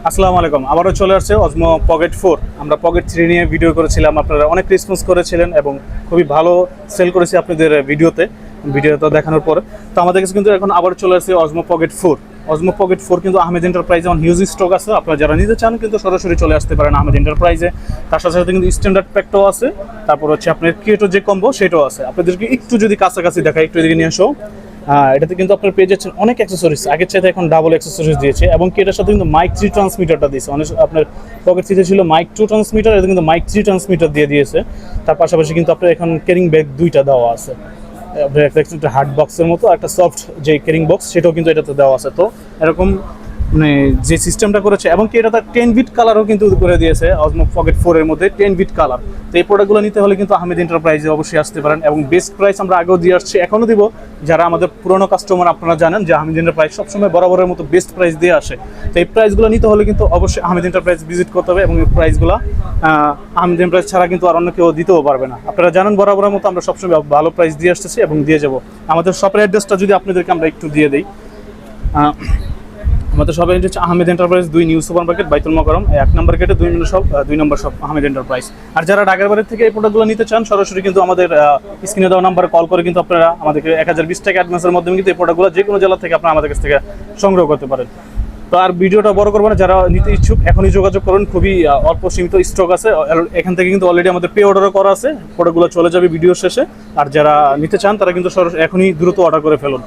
আসসালামু আলাইকুম। আবারও চলে আসছে অজমো পকেট 4। আমরা পকেট 3 নিয়ে ভিডিও করেছিলাম, আপনারা অনেক রেসপন্স করেছিলেন এবং খুবই ভালো সেল করেছি আপনাদের ভিডিওতে দেখানোর পরে। তো আমাদের কাছে কিন্তু এখন আবার চলে আসছে অজমো পকেট 4। অজমো পকেট 4 কিন্তু আহমেদ এন্টারপ্রাইজে অন হিউজ স্টক আছে। আপনারা যারা নিতে চান কিন্তু সরাসরি চলে আসতে পারেন আহমেদ এন্টারপ্রাইজে। তার সাথে সাথে কিন্তু স্ট্যান্ডার্ড প্যাকটাও আছে, তারপর হচ্ছে আপনার ক্রিয়েটর যে কম্বো সেটাও আছে। আপনাদেরকে একটু যদি কাছাকাছি দেখায়, একটু এদিকে নিয়ে আসো। এটাতে কিন্তু আপনার পেয়ে যাচ্ছেন অনেক অ্যাক্সেসরিজ, আগের চাইতে এখন ডাবল অ্যাক্সেসরিজ দিয়েছে এবং কি এটার সাথে কিন্তু মাইক 3 ট্রান্সমিটারটা দিয়েছে। অনেক আপনার পকেট 3 ছিল মাইক 2 ট্রান্সমিটার, এটা কিন্তু মাইক 3 ট্রান্সমিটার দিয়ে দিয়েছে। তার পাশাপাশি কিন্তু আপনার এখন ক্যারিং ব্যাগ দুইটা দেওয়া আছে, একটা হার্ড বক্সের মতো, একটা সফট যে ক্যারিং বক্স সেটাও কিন্তু এটাতে দেওয়া আছে। তো এরকম মানে যে সিস্টেমটা করেছে এবং কি এটা তার 10 বিট কালারও কিন্তু করে দিয়েছে অজমো পকেট 4 এর মধ্যে 10 বিট কালার। তো এই প্রোডাক্টগুলো নিতে হলে কিন্তু আহমেদ এন্টারপ্রাইজে অবশ্যই আসতে পারেন এবং বেস্ট প্রাইস আমরা আগেও দিয়ে আসছি, এখনও দিব। যারা আমাদের পুরনো কাস্টমার আপনারা জানেন যে আহমেদ এন্টারপ্রাইজ সবসময় বরাবরের মতো বেস্ট প্রাইস দিয়ে আসে। তো এই প্রাইসগুলো নিতে হলে কিন্তু অবশ্যই আহমেদ এন্টারপ্রাইজ ভিজিট করতে হবে এবং এই প্রাইসগুলো আহমেদ এন্টারপ্রাইজ ছাড়া কিন্তু আর অন্য কেউ দিতেও পারবে না। আপনারা জানেন বরাবরের মতো আমরা সবসময় ভালো প্রাইস দিয়ে আসতেছি এবং দিয়ে যাবো। আমাদের শপের অ্যাড্রেসটা যদি আপনাদেরকে আমরা একটু দিয়ে দিই, আমাদের সবাই হচ্ছে Ahmed enterprise 2 new super market, বাইতুল মোকাররম 1 নম্বর গেটে 2 নম্বর শপ আহমেদ এন্টারপ্রাইজ। আর যারা ঢাকার বাইরে থেকে এই প্রোডাক্টগুলো নিতে চান সরাসরি কিন্তু আমাদের স্ক্রিনে দেওয়া নাম্বারে কল করে কিন্তু আপনারা আমাদেরকে 1020 টাকা অ্যাডভান্সের মাধ্যমে কিন্তু এই প্রোডাক্টগুলো যে কোনো জেলা থেকে আপনারা আমাদের কাছ থেকে সংগ্রহ করতে পারেন। তো আর ভিডিওটা বড় করবো না, যারা নিতে ইচ্ছুক এখনই যোগাযোগ করুন, খুবই অল্প সীমিত স্টক আছে। এখান থেকে কিন্তু অলরেডি আমাদের পে অর্ডারও করা আছে, প্রোডাক্টগুলো চলে যাবে ভিডিও শেষে। আর যারা নিতে চান তারা কিন্তু এখনই দ্রুত অর্ডার করে ফেলুন।